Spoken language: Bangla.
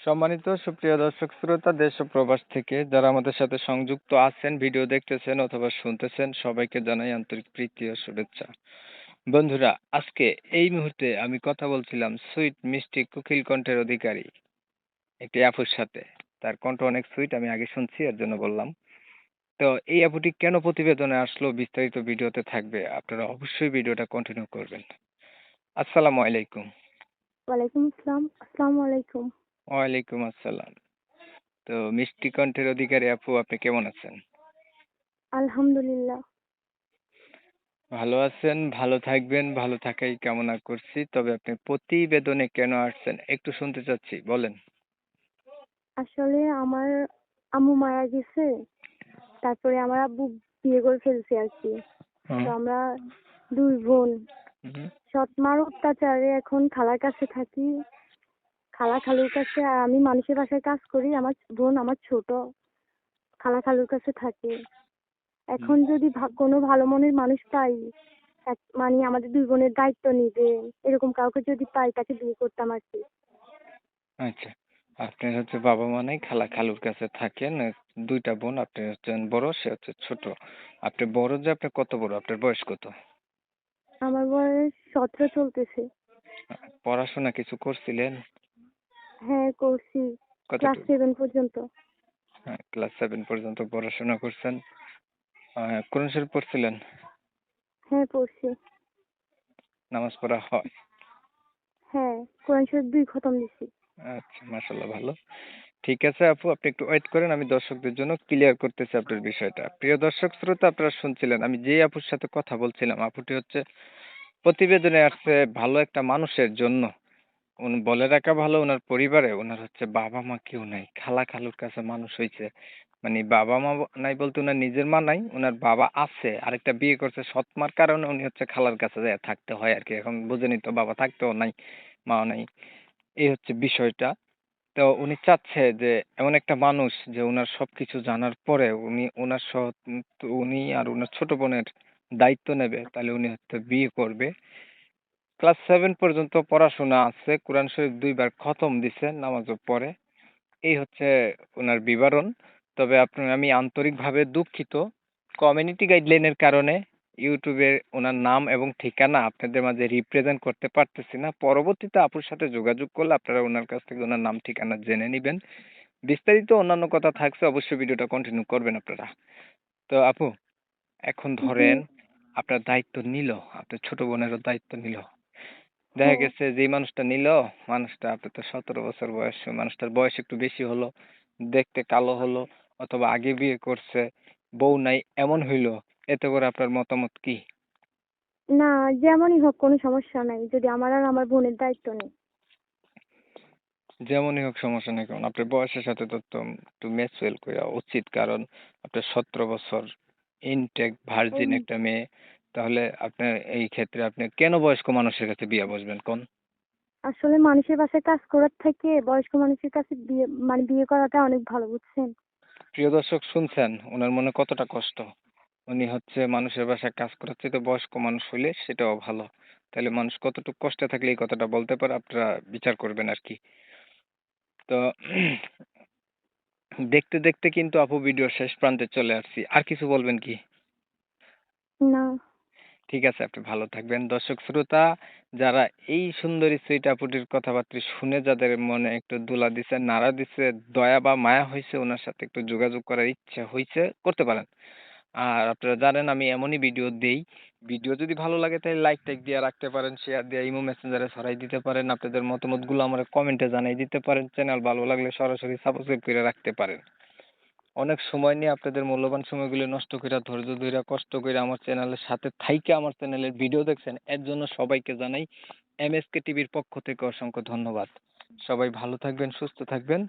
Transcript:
সম্মানিত সুপ্রিয় দর্শক শ্রোতা দেশ ও প্রবাস থেকে যারা আমাদের সাথে সংযুক্ত আছেন, ভিডিও দেখতেছেন অথবা শুনতেছেন, সবাইকে জানাই আন্তরিক প্রীতি ও শুভেচ্ছা। বন্ধুরা, আজকে এই মুহূর্তে আমি কথা বলছিলাম সুইট মিষ্টি কোকিল কণ্ঠের অধিকারী একটি আপুর সাথে। তার কণ্ঠ অনেক সুইট, আমি আগে শুনছি, এর জন্য বললাম। তো এই আপুটি কেন প্রতিবেদনে আসলো বিস্তারিত ভিডিওতে থাকবে, আপনারা অবশ্যই ভিডিওটা কন্টিনিউ করবেন। আসসালামু আলাইকুম। ওয়ালাইকুম আসসালাম। আসসালামু আলাইকুম। ওয়ালাইকুম আসসালাম। তো মিষ্টি কণ্ঠের অধিকারী আপু, আপনি কেমন আছেন? আলহামদুলিল্লাহ। ভালো আছেন, ভালো থাকবেন, ভালো থাকাই কামনা করছি। তবে আপনি প্রতিবেদনে কেন আসছেন একটু শুনতে চাচ্ছি, বলেন। আসলে আমার আম্মু মারা গেছে। তারপরে আমার আব্বু বিয়ে করে ফেলছে আর কি। হুম। তো আমরা 2 বোন। হুম। সৎ মার অত্যাচারে এখন খালার কাছে থাকি। খালা খালুর কাছে, আর আমি মানুষের বাসায় কাজ করি। আমার বোন আমার ছোট। খালা খালুর কাছে থাকে। হুম। এখন যদি কোনো ভালো মনের মানুষ পাই, মানে আমাদের 2 বোনের দায়িত্ব নিবে, এরকম কাউকে যদি পাই তাকে বিয়ে করতাম আর কি। আচ্ছা, আপনার হচ্ছে বাবা মা নাই, খালা খালুর কাছে থাকেন। দুইটা বোন, আপনি হচ্ছেন বড়, সে হচ্ছে ছোট। আপনি বড় যে, আপনি কত বড়, আপনার বয়স কত? আমার বয়স 17 চলতেছে। পড়াশোনা কিছু করছিলেন? হ্যাঁ, করছি। ক্লাস কতটুকু? 7 পর্যন্ত। হ্যাঁ, ক্লাস 7 পর্যন্ত পড়াশোনা করছেন। কোরআন শরীফ পড়ছিলেন? হ্যাঁ, পড়ছি। নামাজ পড়া হয়? হ্যাঁ, কোরআন শরীফ 2 খতম দিছি। আচ্ছা, মাশাআল্লাহ, ভালো। ঠিক আছে আপু, আপনি একটু ওয়েট করেন, আমি দর্শকদের জন্য ক্লিয়ার করতেছি আপনার বিষয়টা। প্রিয় দর্শক শ্রোতা, আপনারা শুনছিলেন আমি যে আপুর সাথে কথা বলছিলাম, আপুটি হচ্ছে প্রতিবেদনে আসছে ভালো একটা মানুষের জন্য। বলে রাখা ভালো, ওনার পরিবারে ওনার হচ্ছে বাবা মা কেউ নাই, খালা খালুর কাছে মানুষ হয়েছে। মানে বাবা মা নাই বলতে ওনার নিজের মা নাই, ওনার বাবা আছে, আরেকটা বিয়ে করছে, সৎ মার কারণে উনি হচ্ছে খালার কাছে যায় থাকতে হয় আর কি। এখন বুঝেনি তো, বাবা থাকতেও নাই, মাও নাই, এই হচ্ছে বিষয়টা। তো উনি চাচ্ছে যে এমন একটা মানুষ যে উনার সবকিছু জানার পরে উনি উনার তো উনি আর উনার ছোট বোনের দায়িত্ব নেবে, তাহলে উনি হচ্ছে বিয়ে করবে। ক্লাস 7 পর্যন্ত পড়াশোনা আছে, কোরআন শরীফ 2 বার খতম দিছে, নামাজও পড়ে। এই হচ্ছে উনার বিবরণ। তবে আমি আন্তরিকভাবে দুঃখিত, কমিউনিটি গাইডলাইনের কারণে ইউটিউবে উনার নাম এবং ঠিকানা আপনাদের মাঝে রিপ্রেজেন্ট করতে পারতেছি না। পরবর্তীতে আপুর সাথে যোগাযোগ করলে আপনারা উনার কাছ থেকে উনার নাম ঠিকানা জেনে নিবেন। বিস্তারিত অন্যান্য কথা থাকছে, অবশ্যই ভিডিওটা কন্টিনিউ করবেন আপনারা। তো আপু, এখন জি। ধরেন আপনার দায়িত্ব নিল, আপনার ছোট বোনেরও দায়িত্ব নিল। দেখা হ্যাঁ। গেছে যেই মানুষটা নিল, মানুষটা আপনার তো 17 বছর বয়স, মানুষটার বয়স একটু বেশি হলো, দেখতে কালো হলো, অথবা আগে বিয়ে করছে, বউ নাই, এমন হইলো, এতে করে আপনার মতামত কি? না, যেমনই হোক কোনো সমস্যা নাই। যদি আমার আর আমার বোনের দায়িত্ব নেই। যেমনই হোক সমস্যা নেই, কারণ আপনার বয়সের সাথে তো একটু ম্যাচুয়াল করা উচিত, কারণ আপনার 17 বছর, ইনটেক ভার্জিন উম একটা মেয়ে, তাহলে আপনার এই ক্ষেত্রে আপনি কেন বয়স্ক মানুষের কাছে বিয়ে বসবেন কোন? আসলে মানুষের বাসায় কাজ করার থেকে বয়স্ক মানুষের কাছে বিয়ে করাটা অনেক ভালো, বুঝছেন? প্রিয় দর্শক, শুনছেন ওনার মনে কতটা কষ্ট? উনি হচ্ছে মানুষের বাসায় কাজ করার চাইতে বয়স্ক মানুষ হইলে সেটাও ভালো। তাহলে মানুষ কতটুকু কষ্টে থাকলে এই কথাটা বলতে পারে, আপনারা বিচার করবেন আর কি। তো দেখতে দেখতে কিন্তু আপু ভিডিওর শেষ প্রান্তে চলে আসছি। আর কিছু বলবেন কি? না। ঠিক আছে, আপনি ভালো থাকবেন। দর্শক শ্রোতা, যারা এই সুন্দরী সুইট আপুটির কথাবার্তা শুনে যাদের মনে একটু দোলা দিছে, নাড়া দিছে, দয়া বা মায়া হইছে, ওনার সাথে একটু যোগাযোগ করার ইচ্ছা হইছে, করতে পারেন। আর আপনারা জানেন আমি এমনই ভিডিও দেই। ভিডিও যদি ভালো লাগে তাহলে লাইক টাইক দিয়ে রাখতে পারেন, শেয়ার দিয়ে ইমো মেসেঞ্জারে ছড়াই দিতে পারেন। আপনাদের মতামতগুলো আমার কমেন্টে জানাই দিতে পারেন। চ্যানেল ভালো লাগলে সরাসরি সাবস্ক্রাইব করে রাখতে পারেন। অনেক সময় নিয়ে আপনাদের মূল্যবান সময়গুলো নষ্ট কইরা, ধৈর্য ধইরা, কষ্ট কইরা আমার চ্যানেলের সাথে থাইকা আমার চ্যানেলের ভিডিও দেখছেন। এর জন্য সবাইকে জানাই এমএসকে টিভির পক্ষ থেকে অসংখ্য ধন্যবাদ। সবাই ভালো থাকবেন, সুস্থ থাকবেন।